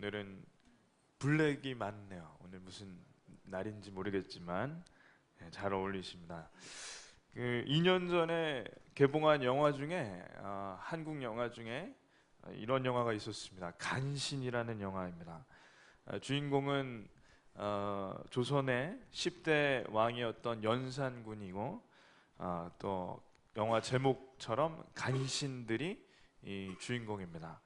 오늘은 블랙이 많네요. 오늘 무슨 날인지 모르겠지만 잘 어울리십니다. 2년 전에 개봉한 영화 중에 한국 영화 중에 이런 영화가 있었습니다. 간신이라는 영화입니다. 주인공은 조선의 10대 왕이었던 연산군이고 또 영화 제목처럼 간신들이 이 주인공입니다.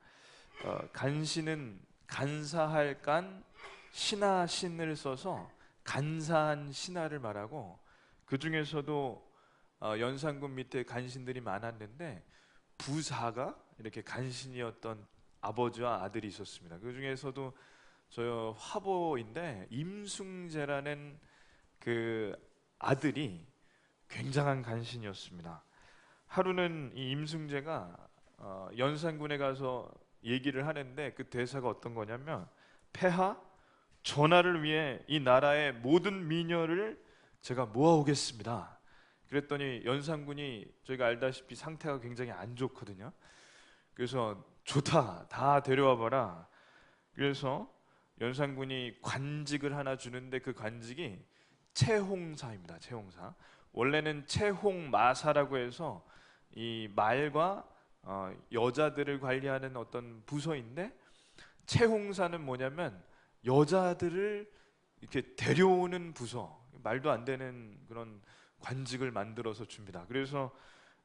간신은 간사할 간 신하 신을 써서 간사한 신하를 말하고, 그 중에서도 연산군 밑에 간신들이 많았는데 부사가 이렇게 간신이었던 아버지와 아들이 있었습니다. 그 중에서도 저 화보인데 임승재라는 그 아들이 굉장한 간신이었습니다. 하루는 이 임승재가 연산군에 가서 얘기를 하는데 그 대사가 어떤 거냐면, 폐하, 전하를 위해 이 나라의 모든 미녀를 제가 모아오겠습니다. 그랬더니 연산군이 저희가 알다시피 상태가 굉장히 안 좋거든요. 그래서 좋다, 다 데려와 봐라. 그래서 연산군이 관직을 하나 주는데 그 관직이 채홍사입니다. 채홍사. 원래는 채홍마사라고 해서 이 말과 여자들을 관리하는 어떤 부서인데, 채홍사는 뭐냐면 여자들을 이렇게 데려오는 부서, 말도 안 되는 그런 관직을 만들어서 줍니다. 그래서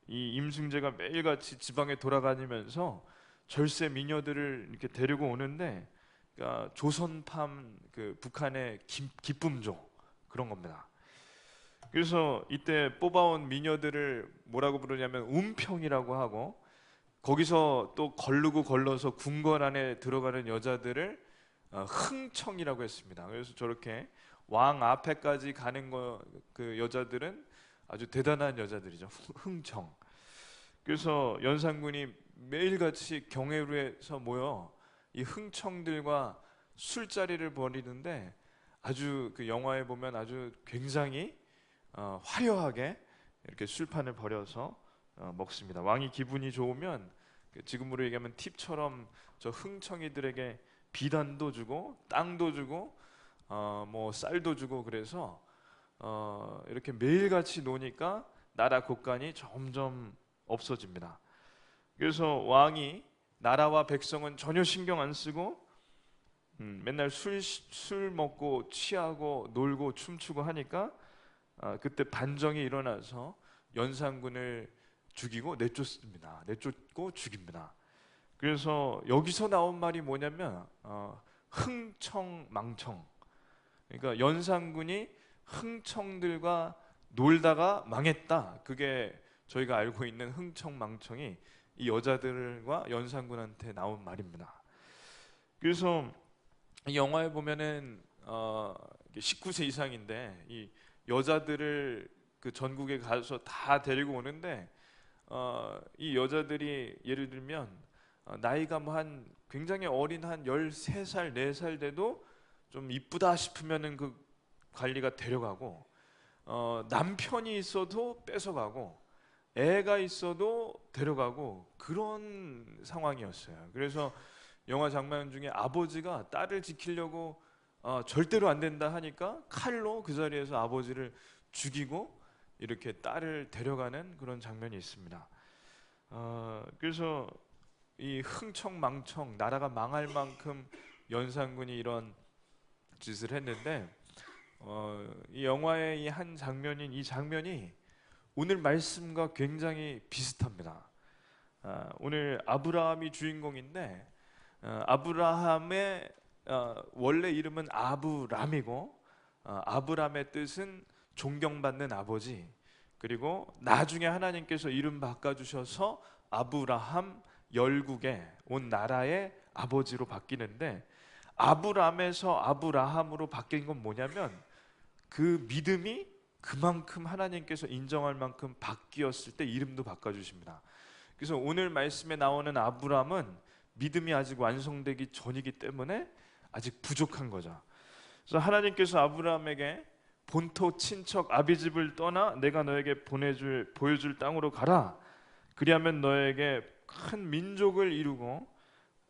이 임승재가 매일같이 지방에 돌아다니면서 절세 미녀들을 이렇게 데리고 오는데, 그러니까 조선팜, 그 북한의 기쁨조 그런 겁니다. 그래서 이때 뽑아온 미녀들을 뭐라고 부르냐면 운평이라고 하고, 거기서 또 걸르고 걸러서 궁궐 안에 들어가는 여자들을 흥청이라고 했습니다. 그래서 저렇게 왕 앞에까지 가는 그 여자들은 아주 대단한 여자들이죠. 흥청. 그래서 연산군이 매일같이 경회로에서 모여 이 흥청들과 술자리를 벌이는데, 아주 그 영화에 보면 아주 굉장히 화려하게 이렇게 술판을 벌여서 먹습니다. 왕이 기분이 좋으면 지금으로 얘기하면 팁처럼 저 흥청이들에게 비단도 주고 땅도 주고 뭐 쌀도 주고, 그래서 이렇게 매일같이 노니까 나라 곳간이 점점 없어집니다. 그래서 왕이 나라와 백성은 전혀 신경 안 쓰고 맨날 술 먹고 취하고 놀고 춤추고 하니까 그때 반정이 일어나서 연산군을 죽이고 내쫓습니다. 내쫓고 죽입니다. 그래서 여기서 나온 말이 뭐냐면 흥청망청. 그러니까 연산군이 흥청들과 놀다가 망했다. 그게 저희가 알고 있는 흥청망청이 이 여자들과 연산군한테 나온 말입니다. 그래서 이 영화에 보면은 19세 이상인데 이 여자들을 그 전국에 가서 다 데리고 오는데, 이 여자들이 예를 들면 나이가 뭐 한 굉장히 어린 한 13살, 4살 돼도 좀 이쁘다 싶으면은 그 관리가 데려가고, 남편이 있어도 뺏어가고, 애가 있어도 데려가고, 그런 상황이었어요. 그래서 영화 장면 중에 아버지가 딸을 지키려고 절대로 안 된다 하니까 칼로 그 자리에서 아버지를 죽이고 이렇게 딸을 데려가는 그런 장면이 있습니다. 그래서 이 흥청망청, 나라가 망할 만큼 연산군이 이런 짓을 했는데, 이 영화의 이 한 장면인 이 장면이 오늘 말씀과 굉장히 비슷합니다. 오늘 아브라함이 주인공인데, 아브라함의 원래 이름은 아브람이고, 아브람의 뜻은 존경받는 아버지, 그리고 나중에 하나님께서 이름 바꿔주셔서 아브라함, 열국의 온 나라의 아버지로 바뀌는데, 아브람에서 아브라함으로 바뀐 건 뭐냐면 그 믿음이 그만큼 하나님께서 인정할 만큼 바뀌었을 때 이름도 바꿔주십니다. 그래서 오늘 말씀에 나오는 아브람은 믿음이 아직 완성되기 전이기 때문에 아직 부족한 거죠. 그래서 하나님께서 아브라함에게 본토 친척 아비집을 떠나 내가 너에게 보여줄 땅으로 가라. 그리하면 너에게 큰 민족을 이루고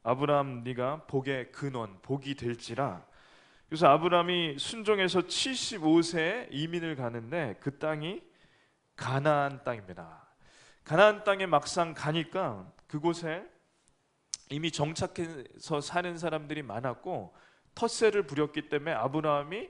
아브라함 네가 복의 근원 복이 될지라. 그래서 아브라함이 순종해서 75세에 이민을 가는데 그 땅이 가나안 땅입니다. 가나안 땅에 막상 가니까 그곳에 이미 정착해서 사는 사람들이 많았고 텃세를 부렸기 때문에 아브라함이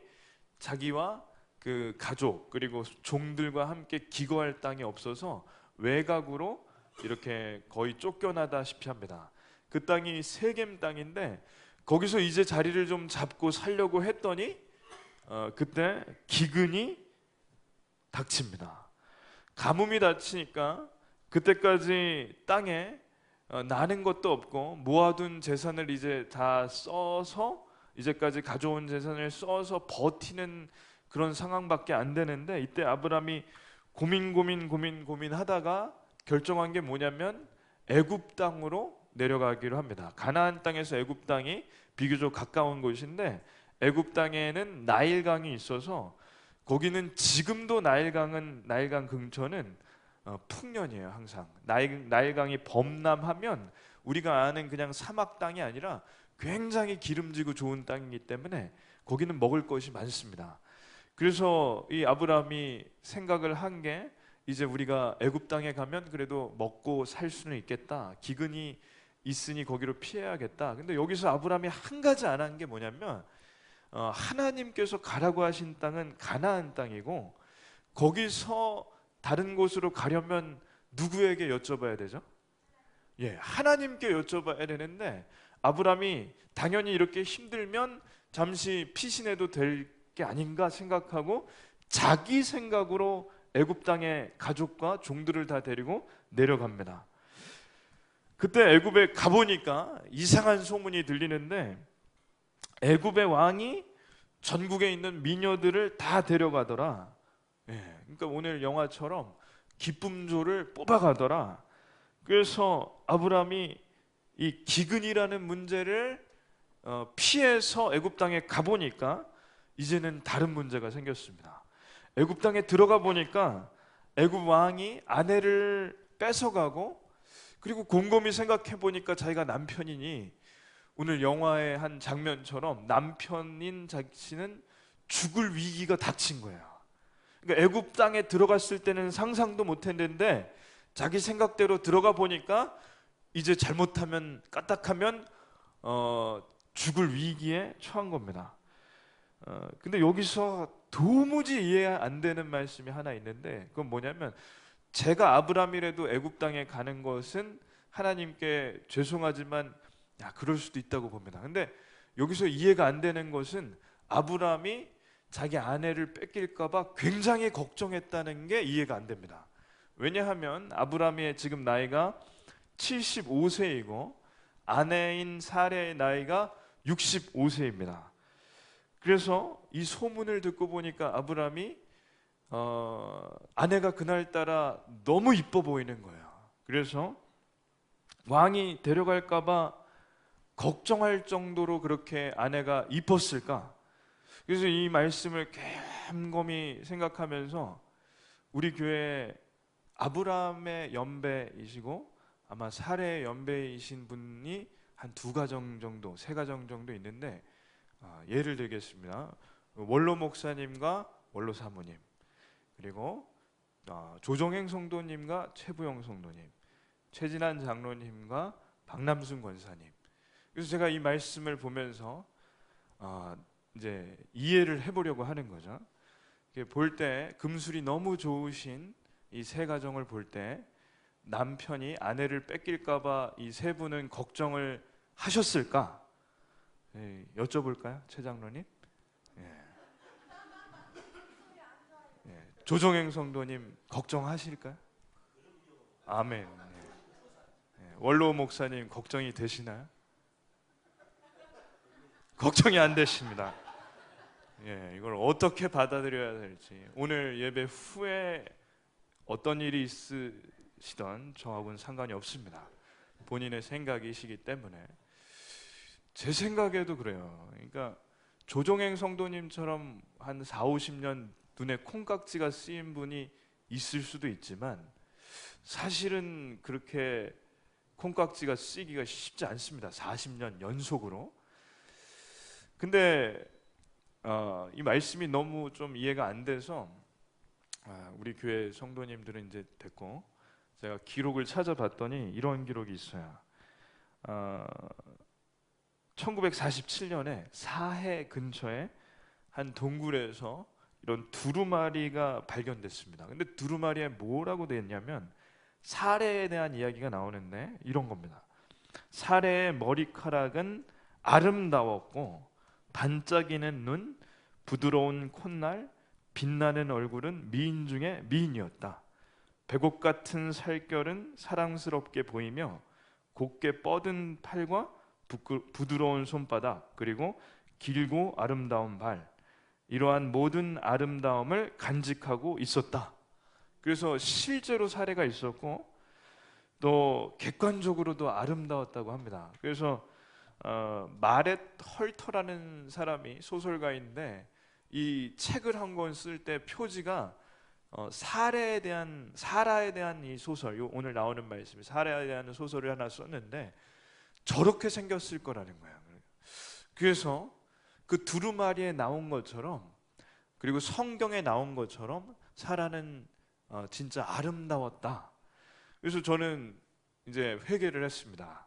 자기와 그 가족 그리고 종들과 함께 기거할 땅이 없어서 외곽으로 이렇게 거의 쫓겨나다시피 합니다. 그 땅이 세겜 땅인데 거기서 이제 자리를 좀 잡고 살려고 했더니 그때 기근이 닥칩니다. 가뭄이 닥치니까 그때까지 땅에 나는 것도 없고 모아둔 재산을 이제 다 써서 이제까지 가져온 재산을 써서 버티는 그런 상황밖에 안 되는데 이때 아브라함이 고민하다가 결정한 게 뭐냐면 애굽 땅으로 내려가기로 합니다. 가나안 땅에서 애굽 땅이 비교적 가까운 곳인데 애굽 땅에는 나일강이 있어서 거기는 지금도 나일강 근처는 풍년이에요. 항상 나일강이 범람하면 우리가 아는 그냥 사막 땅이 아니라 굉장히 기름지고 좋은 땅이기 때문에 거기는 먹을 것이 많습니다. 그래서 이 아브라함이 생각을 한 게 이제 우리가 애굽 땅에 가면 그래도 먹고 살 수는 있겠다. 기근이 있으니 거기로 피해야겠다. 근데 여기서 아브라함이 한 가지 안 한 게 뭐냐면 하나님께서 가라고 하신 땅은 가나안 땅이고 거기서 다른 곳으로 가려면 누구에게 여쭤봐야 되죠? 예, 하나님께 여쭤봐야 되는데 아브라함이 당연히 이렇게 힘들면 잠시 피신해도 될 게 아닌가 생각하고 자기 생각으로 애굽 땅에 가족과 종들을 다 데리고 내려갑니다. 그때 애굽에 가보니까 이상한 소문이 들리는데 애굽의 왕이 전국에 있는 미녀들을 다 데려가더라. 예, 그러니까 오늘 영화처럼 기쁨조를 뽑아가더라. 그래서 아브라함이 이 기근이라는 문제를 피해서 애굽 땅에 가보니까 이제는 다른 문제가 생겼습니다. 애굽 땅에 들어가 보니까 애굽 왕이 아내를 뺏어가고 그리고 곰곰이 생각해 보니까 자기가 남편이니 오늘 영화의 한 장면처럼 남편인 자신은 죽을 위기가 닥친 거예요. 그러니까 애굽 땅에 들어갔을 때는 상상도 못했는데 자기 생각대로 들어가 보니까 이제 잘못하면 까딱하면 죽을 위기에 처한 겁니다. 근데 여기서 도무지 이해 안 되는 말씀이 하나 있는데 그건 뭐냐면 제가 아브라함이라도 애굽 땅에 가는 것은 하나님께 죄송하지만 그럴 수도 있다고 봅니다. 근데 여기서 이해가 안 되는 것은 아브라함이 자기 아내를 뺏길까 봐 굉장히 걱정했다는 게 이해가 안 됩니다. 왜냐하면 아브라함의 지금 나이가 75세이고 아내인 사레의 나이가 65세입니다. 그래서 이 소문을 듣고 보니까 아브라함이 아내가 그날따라 너무 이뻐 보이는 거예요. 그래서 왕이 데려갈까 봐 걱정할 정도로 그렇게 아내가 이뻤을까? 그래서 이 말씀을 곰곰이 생각하면서 우리 교회 아브라함의 연배이시고 아마 사레의 연배이신 분이 한 2가정 정도, 3가정 정도 있는데 예를 들겠습니다. 원로 목사님과 원로 사모님, 그리고 조정행 성도님과 최부영 성도님, 최진한 장로님과 박남순 권사님. 그래서 제가 이 말씀을 보면서 이제 이해를 해보려고 하는 거죠. 볼 때 금술이 너무 좋으신 이 3가정을 볼 때 남편이 아내를 뺏길까봐 이 3분은 걱정을 하셨을까? 여쭤볼까요, 최 장로님? 조정행 성도님 걱정하실까요? 아멘. 원로 목사님 걱정이 되시나요? 걱정이 안 되십니다. 이걸 어떻게 받아들여야 될지 오늘 예배 후에 어떤 일이 있으시던 저하고는 상관이 없습니다. 본인의 생각이시기 때문에 제 생각에도 그래요. 그러니까 조정행 성도님처럼 한 4, 50년 눈에 콩깍지가 쓰인 분이 있을 수도 있지만 사실은 그렇게 콩깍지가 쓰기가 쉽지 않습니다. 40년 연속으로. 근데 이 말씀이 너무 좀 이해가 안 돼서 우리 교회 성도님들은 이제 됐고, 제가 기록을 찾아봤더니 이런 기록이 있어요. 1947년에 사해 근처에 한 동굴에서 이런 두루마리가 발견됐습니다. 근데 두루마리에 뭐라고 되어 있냐면 사례에 대한 이야기가 나오는데 이런 겁니다. 사례의 머리카락은 아름다웠고 반짝이는 눈, 부드러운 콧날, 빛나는 얼굴은 미인 중에 미인이었다. 백옥 같은 살결은 사랑스럽게 보이며 곱게 뻗은 팔과 부드러운 손바닥, 그리고 길고 아름다운 발, 이러한 모든 아름다움을 간직하고 있었다. 그래서 실제로 사례가 있었고 또 객관적으로도 아름다웠다고 합니다. 그래서 마렛 헐터라는 사람이 소설가인데 이 책을 한 권 쓸 때 표지가 사라에 대한 이 소설, 오늘 나오는 말씀이 사라에 대한 소설을 하나 썼는데 저렇게 생겼을 거라는 거예요. 그래서 그 두루마리에 나온 것처럼, 그리고 성경에 나온 것처럼 사라는 진짜 아름다웠다. 그래서 저는 이제 회개를 했습니다.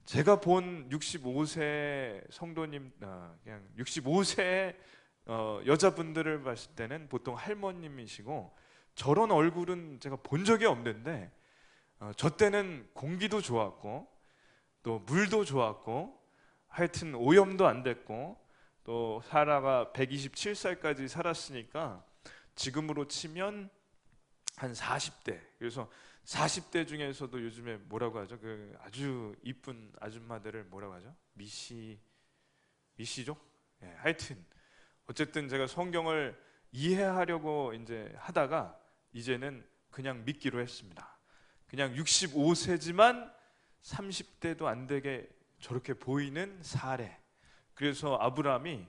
제가 본 65세 성도님, 그냥 65세 여자분들을 봤을 때는 보통 할머님이시고, 저런 얼굴은 제가 본 적이 없는데 저 때는 공기도 좋았고 또 물도 좋았고 하여튼 오염도 안 됐고, 또 사라가 127살까지 살았으니까 지금으로 치면 한 40대. 그래서 40대 중에서도 요즘에 뭐라고 하죠? 그 아주 이쁜 아줌마들을 뭐라고 하죠? 미시족? 예, 하여튼 어쨌든 제가 성경을 이해하려고 이제 하다가 이제는 그냥 믿기로 했습니다. 그냥 65세지만 30대도 안 되게 저렇게 보이는 사례. 그래서 아브라함이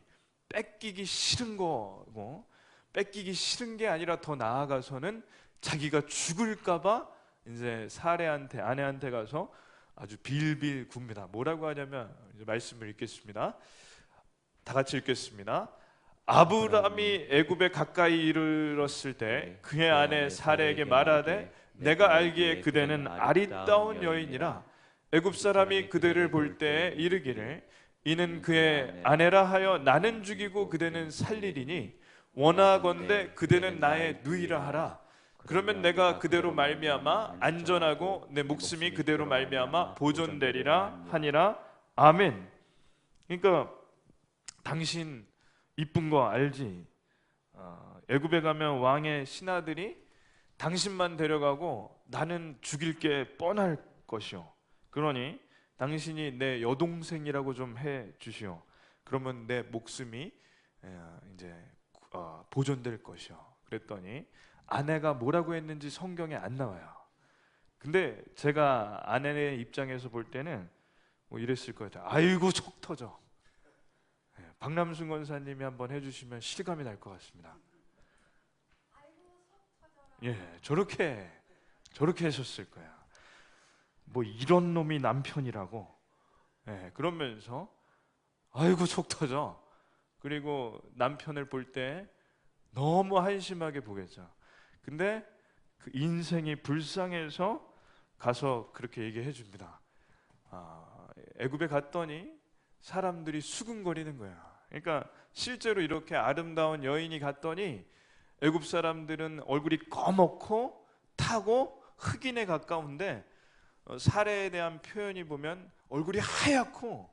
뺏기기 싫은 거고, 뺏기기 싫은 게 아니라 더 나아가서는 자기가 죽을까봐 이제 사례한테, 아내한테 가서 아주 빌빌 굽니다. 뭐라고 하냐면, 이제 말씀을 읽겠습니다. 다 같이 읽겠습니다. 아브라함이 애굽에 가까이 이르렀을 때 그의 아내 사례에게 말하되 내가 알기에 그대는 아리따운 여인이라 애굽 사람이 그대를 볼 때에 이르기를 이는 그의 아내라 하여 나는 죽이고 그대는 살리리니 원하건대 그대는 나의 누이라 하라. 그러면 내가 그대로 말미암아 안전하고 내 목숨이 그대로 말미암아 보존되리라 하니라. 아멘. 그러니까 당신 이쁜 거 알지? 애굽에 가면 왕의 신하들이 당신만 데려가고 나는 죽일 게 뻔할 것이오. 그러니 당신이 내 여동생이라고 좀 해 주시오. 그러면 내 목숨이 이제 보존될 것이오. 그랬더니 아내가 뭐라고 했는지 성경에 안 나와요. 근데 제가 아내의 입장에서 볼 때는 뭐 이랬을 거예요. 아이고 속 터져. 박남순 권사님이 한번 해주시면 실감이 날 것 같습니다. 예, 저렇게 하셨을 거야. 뭐 이런 놈이 남편이라고. 예, 그러면서 아이고 속 터져. 그리고 남편을 볼 때 너무 한심하게 보겠죠. 근데 그 인생이 불쌍해서 가서 그렇게 얘기해 줍니다. 애굽에 갔더니 사람들이 수군거리는 거야. 그러니까 실제로 이렇게 아름다운 여인이 갔더니 애굽 사람들은 얼굴이 검었고 타고 흑인에 가까운데 사례에 대한 표현이 보면 얼굴이 하얗고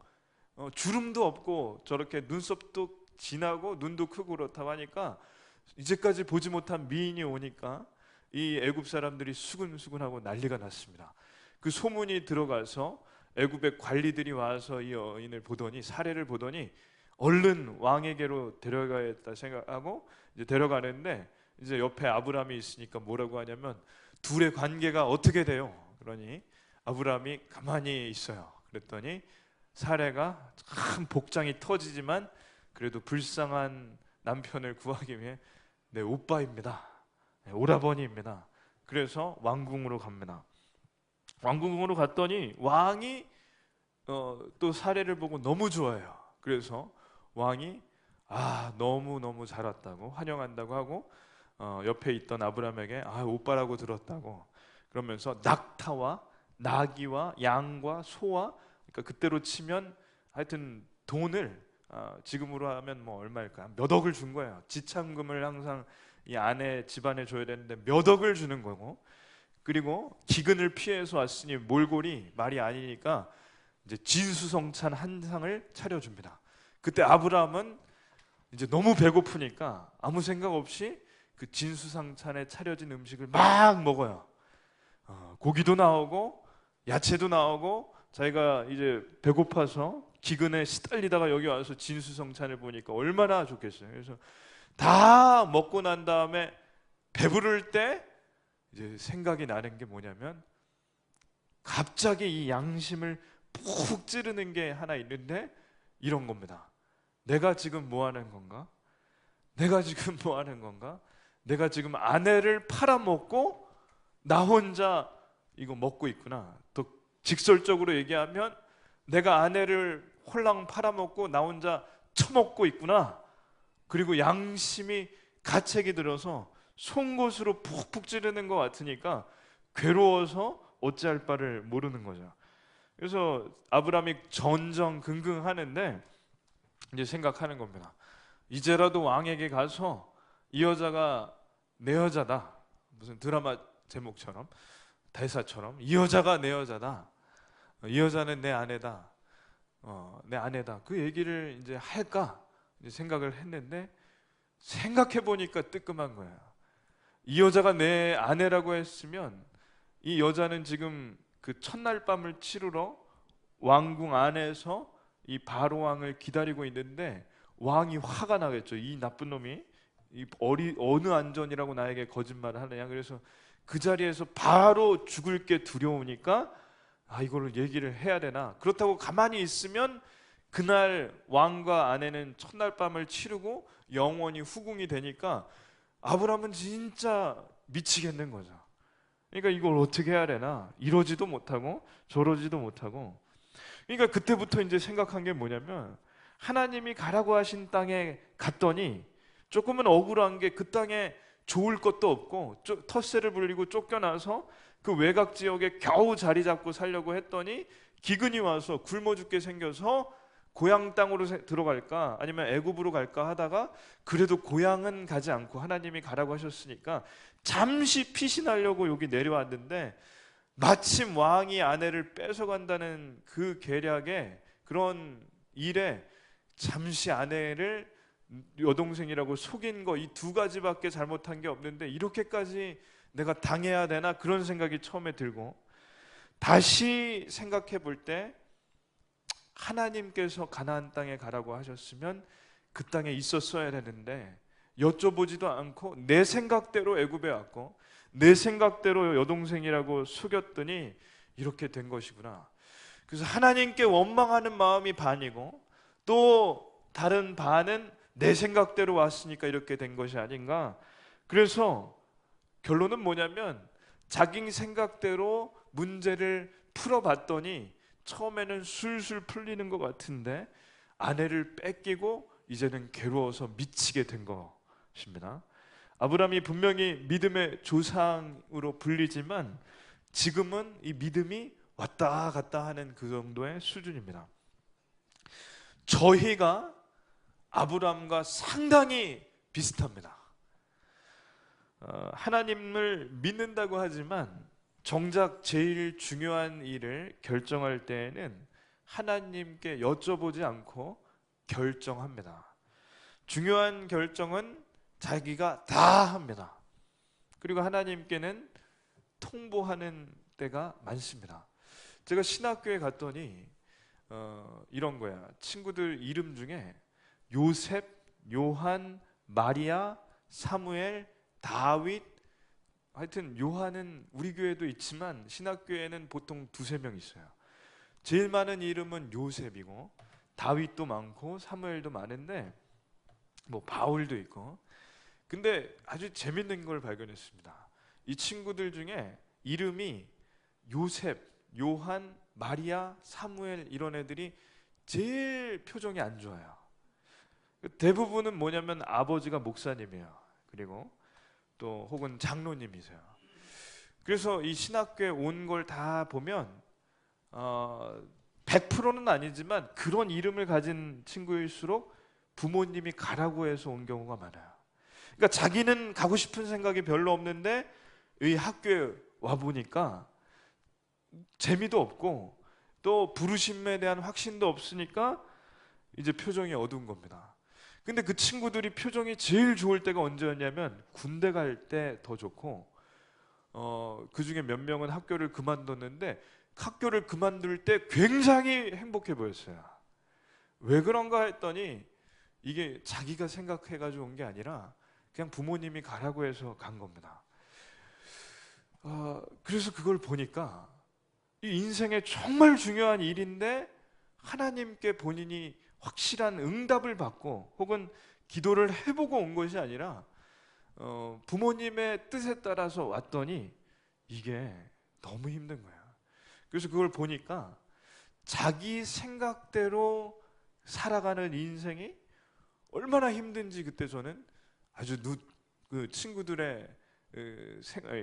주름도 없고 저렇게 눈썹도 진하고 눈도 크고 그렇다고 하니까 이제까지 보지 못한 미인이 오니까 이 애굽 사람들이 수근수근하고 난리가 났습니다. 그 소문이 들어가서 애굽의 관리들이 와서 이 여인을 보더니, 사례를 보더니 얼른 왕에게로 데려가야겠다 생각하고 이제 데려가는데, 이제 옆에 아브라함이 있으니까 뭐라고 하냐면 둘의 관계가 어떻게 돼요? 그러니 아브라함이 가만히 있어요. 그랬더니 사례가 참 복장이 터지지만 그래도 불쌍한 남편을 구하기 위해 내 오빠입니다, 오라버니입니다. 그래서 왕궁으로 갑니다. 왕궁으로 갔더니 왕이 또 사례를 보고 너무 좋아해요. 그래서 왕이 너무 잘 왔다고 환영한다고 하고 옆에 있던 아브라함에게 오빠라고 들었다고 그러면서 낙타와 나귀와 양과 소와 그러니까 그때로 치면 하여튼 돈을 지금으로 하면 뭐 얼마일까? 몇 억을 준 거예요. 지참금을 항상 이 아내 집안에 줘야 되는데 몇 억을 주는 거고, 그리고 기근을 피해서 왔으니 몰골이 말이 아니니까 이제 진수성찬 한 상을 차려줍니다. 그때 아브라함은 이제 너무 배고프니까 아무 생각 없이 그 진수성찬에 차려진 음식을 막 먹어요. 고기도 나오고 야채도 나오고 자기가 이제 배고파서 기근에 시달리다가 여기 와서 진수성찬을 보니까 얼마나 좋겠어요. 그래서 다 먹고 난 다음에 배부를 때 이제 생각이 나는 게 뭐냐면 갑자기 이 양심을 푹 찌르는 게 하나 있는데 이런 겁니다. 내가 지금 뭐 하는 건가? 내가 지금 뭐 하는 건가? 내가 지금 아내를 팔아먹고 나 혼자 이거 먹고 있구나. 또 직설적으로 얘기하면 내가 아내를 홀랑 팔아먹고 나 혼자 처먹고 있구나. 그리고 양심이 가책이 들어서 송곳으로 푹푹 찌르는 것 같으니까 괴로워서 어찌할 바를 모르는 거죠. 그래서 아브라함이 전전긍긍하는데 이제 생각하는 겁니다. 이제라도 왕에게 가서 이 여자가 내 여자다. 무슨 드라마 제목처럼 대사처럼 이 여자가 내 여자다. 이 여자는 내 아내다. 내 아내다. 그 얘기를 이제 할까 이제 생각을 했는데 생각해 보니까 뜨끔한 거예요. 이 여자가 내 아내라고 했으면 이 여자는 지금 그 첫날 밤을 치르러 왕궁 안에서 이 바로 왕을 기다리고 있는데 왕이 화가 나겠죠. 이 나쁜 놈이 어느 안전이라고 나에게 거짓말을 하느냐. 그래서 그 자리에서 바로 죽을 게 두려우니까 이거를 얘기를 해야 되나. 그렇다고 가만히 있으면 그날 왕과 아내는 첫날 밤을 치르고 영원히 후궁이 되니까 아브라함은 진짜 미치겠는 거죠. 그러니까 이걸 어떻게 해야 되나. 이러지도 못하고 저러지도 못하고. 그러니까 그때부터 이제 생각한 게 뭐냐면 하나님이 가라고 하신 땅에 갔더니 조금은 억울한 게 그 땅에 좋을 것도 없고 텃세를 불리고 쫓겨나서 그 외곽 지역에 겨우 자리 잡고 살려고 했더니 기근이 와서 굶어 죽게 생겨서 고향 땅으로 들어갈까 아니면 애굽으로 갈까 하다가 그래도 고향은 가지 않고 하나님이 가라고 하셨으니까 잠시 피신하려고 여기 내려왔는데 마침 왕이 아내를 뺏어간다는 그 계략에 그런 일에 잠시 아내를 여동생이라고 속인 거 이 두 가지밖에 잘못한 게 없는데 이렇게까지 내가 당해야 되나 그런 생각이 처음에 들고 다시 생각해 볼 때 하나님께서 가나안 땅에 가라고 하셨으면 그 땅에 있었어야 되는데 여쭤보지도 않고 내 생각대로 애굽에 왔고 내 생각대로 여동생이라고 속였더니 이렇게 된 것이구나. 그래서 하나님께 원망하는 마음이 반이고 또 다른 반은 내 생각대로 왔으니까 이렇게 된 것이 아닌가. 그래서 결론은 뭐냐면 자기 생각대로 문제를 풀어봤더니 처음에는 술술 풀리는 것 같은데 아내를 뺏기고 이제는 괴로워서 미치게 된 것입니다. 아브라함이 분명히 믿음의 조상으로 불리지만 지금은 이 믿음이 왔다 갔다 하는 그 정도의 수준입니다. 저희가 아브라함과 상당히 비슷합니다. 하나님을 믿는다고 하지만 정작 제일 중요한 일을 결정할 때에는 하나님께 여쭤보지 않고 결정합니다. 중요한 결정은 자기가 다 합니다. 그리고 하나님께는 통보하는 때가 많습니다. 제가 신학교에 갔더니 이런 거야. 친구들 이름 중에 요셉, 요한, 마리아, 사무엘, 다윗, 하여튼 요한은 우리 교회도 있지만 신학교에는 보통 두세 명 있어요. 제일 많은 이름은 요셉이고 다윗도 많고 사무엘도 많은데 뭐 바울도 있고. 근데 아주 재밌는 걸 발견했습니다. 이 친구들 중에 이름이 요셉, 요한, 마리아, 사무엘 이런 애들이 제일 표정이 안 좋아요. 대부분은 뭐냐면 아버지가 목사님이에요. 그리고 또 혹은 장로님이세요. 그래서 이 신학교에 온 걸 다 보면 100%는 아니지만 그런 이름을 가진 친구일수록 부모님이 가라고 해서 온 경우가 많아요. 그러니까 자기는 가고 싶은 생각이 별로 없는데 이 학교에 와 보니까 재미도 없고 또 부르심에 대한 확신도 없으니까 이제 표정이 어두운 겁니다. 근데 그 친구들이 표정이 제일 좋을 때가 언제였냐면 군대 갈 때 더 좋고 그 중에 몇 명은 학교를 그만뒀는데 학교를 그만둘 때 굉장히 행복해 보였어요. 왜 그런가 했더니 이게 자기가 생각해가지고 온 게 아니라 그냥 부모님이 가라고 해서 간 겁니다. 그래서 그걸 보니까 이 인생에 정말 중요한 일인데 하나님께 본인이 확실한 응답을 받고 혹은 기도를 해보고 온 것이 아니라 부모님의 뜻에 따라서 왔더니 이게 너무 힘든 거야. 그래서 그걸 보니까 자기 생각대로 살아가는 인생이 얼마나 힘든지 그때 저는 아주 그 친구들의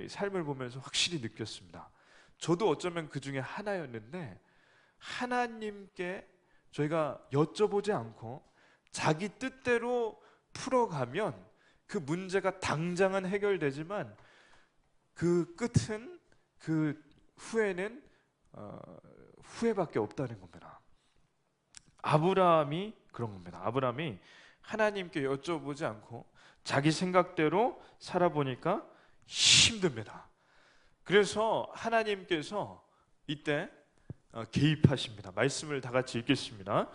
삶을 보면서 확실히 느꼈습니다. 저도 어쩌면 그 중에 하나였는데 하나님께 저희가 여쭤보지 않고 자기 뜻대로 풀어가면 그 문제가 당장은 해결되지만 그 끝은 그 후에는 후회밖에 없다는 겁니다. 아브라함이 그런 겁니다. 아브라함이 하나님께 여쭤보지 않고 자기 생각대로 살아보니까 힘듭니다. 그래서 하나님께서 이때 개입하십니다. 말씀을 다 같이 읽겠습니다.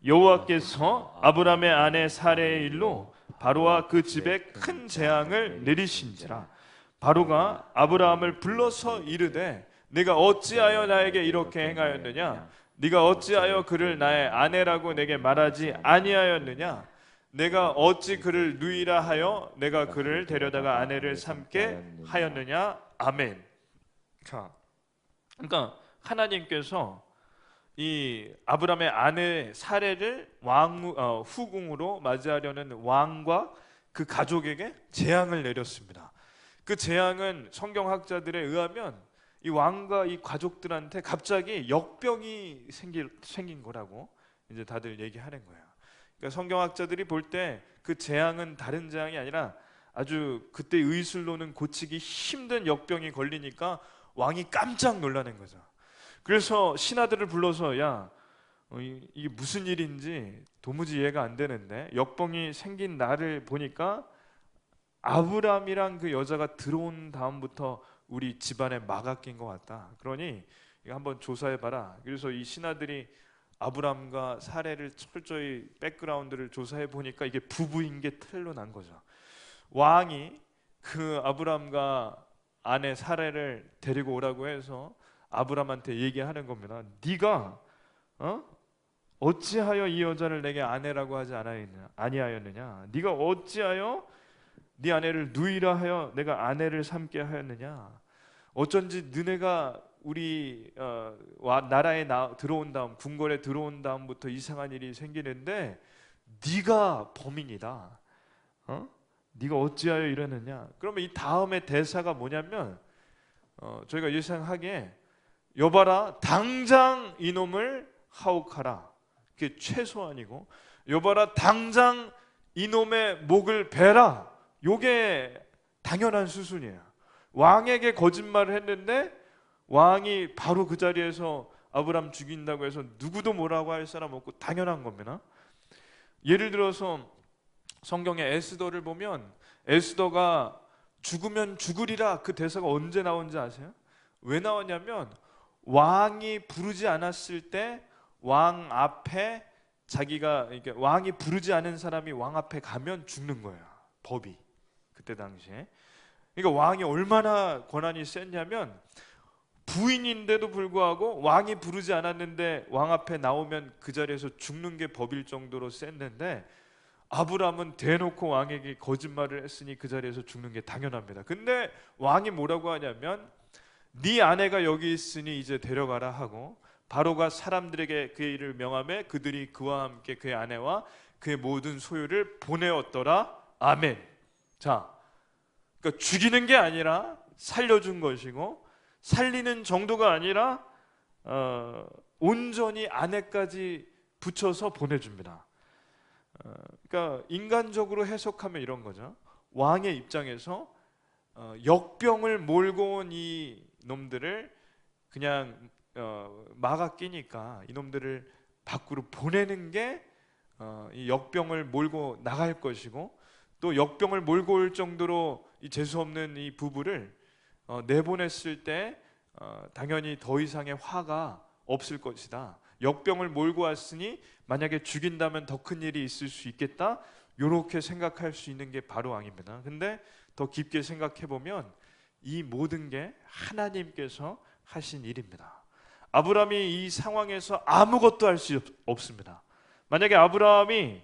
여호와께서 아브라함의 아내 사레의 일로 바로와 그 집에 큰 재앙을 내리신지라. 바로가 아브라함을 불러서 이르되 네가 어찌하여 나에게 이렇게 행하였느냐? 네가 어찌하여 그를 나의 아내라고 내게 말하지 아니하였느냐? 내가 어찌 그를 누이라 하여 내가 그를 데려다가 아내를 삼게 하였느냐? 아멘. 자, 그러니까 하나님께서 이 아브라함의 아내 사레를 후궁으로 맞이하려는 왕과 그 가족에게 재앙을 내렸습니다. 그 재앙은 성경학자들에 의하면 이 왕과 이 가족들한테 갑자기 역병이 생긴 거라고 이제 다들 얘기하는 거예요. 그러니까 성경학자들이 볼 때 그 재앙은 다른 재앙이 아니라 아주 그때 의술로는 고치기 힘든 역병이 걸리니까 왕이 깜짝 놀라는 거죠. 그래서 신하들을 불러서 야, 이게 무슨 일인지 도무지 이해가 안 되는데 역병이 생긴 날을 보니까 아브라함이랑 그 여자가 들어온 다음부터 우리 집안에 마가 낀 것 같다. 그러니 이거 한번 조사해봐라. 그래서 이 신하들이 아브라함과 사레를 철저히 백그라운드를 조사해 보니까 이게 부부인 게 틀로 난 거죠. 왕이 그 아브라함과 아내 사레를 데리고 오라고 해서 아브라함한테 얘기하는 겁니다. 네가 어찌하여 이 여자를 내게 아내라고 하지 아니하였느냐? 네가 어찌하여 네 아내를 누이라 하여 내가 아내를 삼게 하였느냐? 어쩐지 너네가 우리 나라에 들어온 다음 궁궐에 들어온 다음부터 이상한 일이 생기는데 네가 범인이다. 네가 어찌하여 이러느냐? 그러면 이 다음의 대사가 뭐냐면 저희가 예상하기에 여봐라 당장 이놈을 하옥하라. 그게 최소한이고 여봐라 당장 이놈의 목을 베라. 요게 당연한 수순이에요. 왕에게 거짓말을 했는데 왕이 바로 그 자리에서 아브라함 죽인다고 해서 누구도 뭐라고 할 사람 없고 당연한 겁니다. 예를 들어서 성경의 에스더를 보면 에스더가 죽으면 죽으리라 그 대사가 언제 나온지 아세요? 왜 나왔냐면 왕이 부르지 않았을 때 왕 앞에 자기가 왕이 부르지 않은 사람이 왕 앞에 가면 죽는 거예요. 법이 그때 당시에. 그러니까 왕이 얼마나 권한이 셌냐면 부인인데도 불구하고 왕이 부르지 않았는데 왕 앞에 나오면 그 자리에서 죽는 게 법일 정도로 셌는데 아브라함은 대놓고 왕에게 거짓말을 했으니 그 자리에서 죽는 게 당연합니다. 근데 왕이 뭐라고 하냐면 네 아내가 여기 있으니 이제 데려가라 하고 바로가 사람들에게 그의 일을 명하매 그들이 그와 함께 그의 아내와 그의 모든 소유를 보내었더라. 아멘. 자, 그러니까 죽이는 게 아니라 살려준 것이고, 살리는 정도가 아니라 온전히 아내까지 붙여서 보내줍니다. 그러니까 인간적으로 해석하면 이런 거죠. 왕의 입장에서 역병을 몰고 온 이 놈들을 그냥 막아 끼니까 이놈들을 밖으로 보내는 게 이 역병을 몰고 나갈 것이고, 또 역병을 몰고 올 정도로 이 재수 없는 이 부부를 내보냈을 때 당연히 더 이상의 화가 없을 것이다. 역병을 몰고 왔으니 만약에 죽인다면 더 큰 일이 있을 수 있겠다. 이렇게 생각할 수 있는 게 바로 왕입니다. 근데 더 깊게 생각해 보면 이 모든 게 하나님께서 하신 일입니다. 아브라함이 이 상황에서 아무것도 할 수 없습니다. 만약에 아브라함이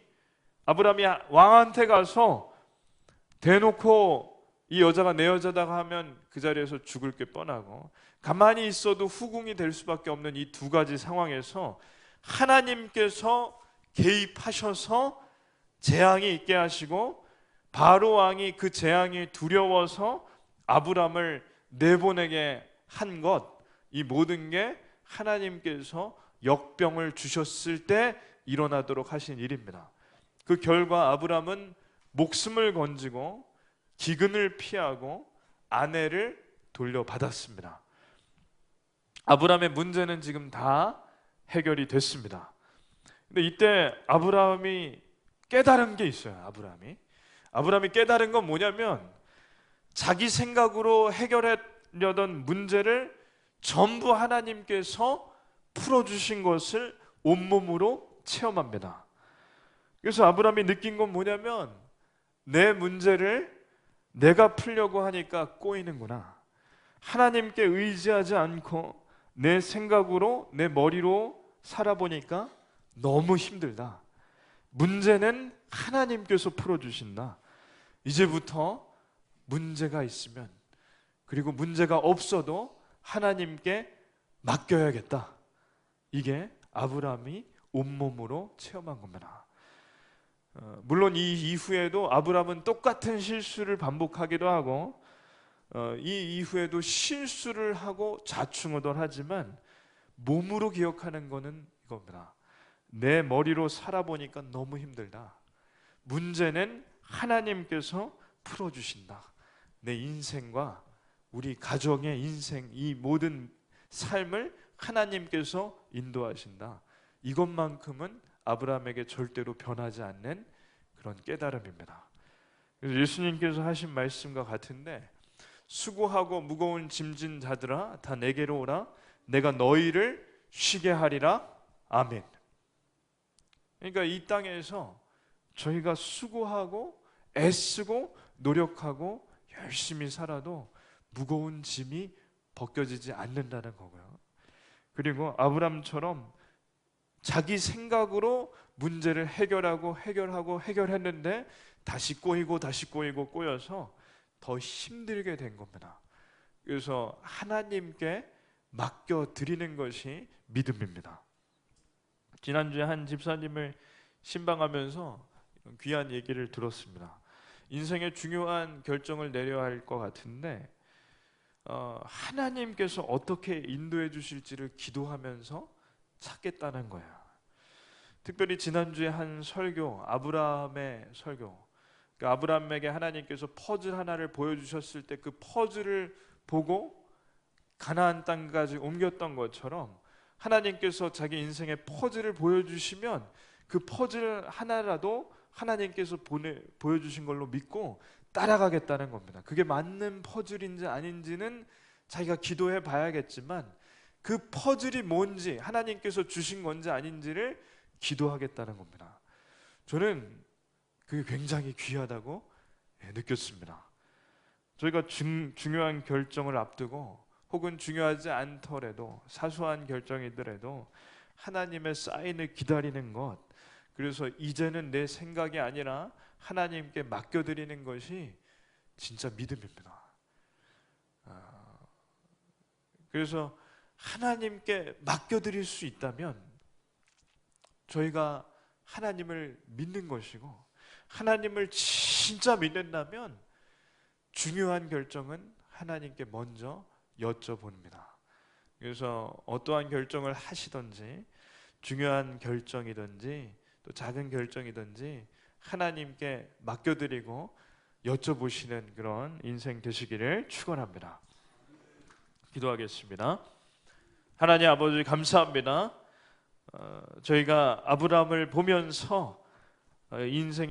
왕한테 가서 대놓고 이 여자가 내 여자다 하면 그 자리에서 죽을 게 뻔하고, 가만히 있어도 후궁이 될 수밖에 없는 이 두 가지 상황에서 하나님께서 개입하셔서 재앙이 있게 하시고, 바로 왕이 그 재앙이 두려워서 아브라함을 내보내게 한 것, 이 모든 게 하나님께서 역병을 주셨을 때 일어나도록 하신 일입니다. 그 결과 아브라함은 목숨을 건지고 기근을 피하고 아내를 돌려받았습니다. 아브라함의 문제는 지금 다 해결이 됐습니다. 근데 이때 아브라함이 깨달은 게 있어요. 아브라함이 깨달은 건 뭐냐면, 자기 생각으로 해결하려던 문제를 전부 하나님께서 풀어주신 것을 온몸으로 체험합니다. 그래서 아브라함이 느낀 건 뭐냐면, 내 문제를 내가 풀려고 하니까 꼬이는구나. 하나님께 의지하지 않고 내 생각으로, 내 머리로 살아보니까 너무 힘들다. 문제는 하나님께서 풀어주신다. 이제부터 문제가 있으면, 그리고 문제가 없어도 하나님께 맡겨야겠다. 이게 아브라함이 온몸으로 체험한 겁니다. 물론 이 이후에도 아브라함은 똑같은 실수를 반복하기도 하고, 이 이후에도 실수를 하고 좌충우돌하지만 몸으로 기억하는 것은 이겁니다. 내 머리로 살아보니까 너무 힘들다. 문제는 하나님께서 풀어주신다. 내 인생과 우리 가정의 인생, 이 모든 삶을 하나님께서 인도하신다. 이것만큼은 아브라함에게 절대로 변하지 않는 그런 깨달음입니다. 그래서 예수님께서 하신 말씀과 같은데, 수고하고 무거운 짐진 자들아 다 내게로 오라. 내가 너희를 쉬게 하리라. 아멘. 그러니까 이 땅에서 저희가 수고하고 애쓰고 노력하고 열심히 살아도 무거운 짐이 벗겨지지 않는다는 거고요. 그리고 아브라함처럼 자기 생각으로 문제를 해결했는데 다시 꼬여서 더 힘들게 된 겁니다. 그래서 하나님께 맡겨드리는 것이 믿음입니다. 지난주에 한 집사님을 신방하면서 귀한 얘기를 들었습니다. 인생의 중요한 결정을 내려야 할 것 같은데 하나님께서 어떻게 인도해 주실지를 기도하면서 찾겠다는 거예요. 특별히 지난주에 한 설교, 아브라함의 설교, 그러니까 아브라함에게 하나님께서 퍼즐 하나를 보여주셨을 때 그 퍼즐을 보고 가나안 땅까지 옮겼던 것처럼, 하나님께서 자기 인생의 퍼즐을 보여주시면 그 퍼즐 하나라도 하나님께서 보여주신 걸로 믿고 따라가겠다는 겁니다. 그게 맞는 퍼즐인지 아닌지는 자기가 기도해 봐야겠지만, 그 퍼즐이 뭔지, 하나님께서 주신 건지 아닌지를 기도하겠다는 겁니다. 저는 그게 굉장히 귀하다고 느꼈습니다. 저희가 중요한 결정을 앞두고, 혹은 중요하지 않더라도 사소한 결정이더라도 하나님의 사인을 기다리는 것, 그래서 이제는 내 생각이 아니라 하나님께 맡겨드리는 것이 진짜 믿음입니다. 그래서 하나님께 맡겨드릴 수 있다면 저희가 하나님을 믿는 것이고, 하나님을 진짜 믿는다면 중요한 결정은 하나님께 먼저 여쭤봅니다. 그래서 어떠한 결정을 하시든지, 중요한 결정이든지 또 작은 결정이든지 하나님께 맡겨드리고 여쭤보시는 그런 인생 되시기를 축원합니다. 기도하겠습니다. 하나님 아버지, 감사합니다. 저희가 아브라함을 보면서 인생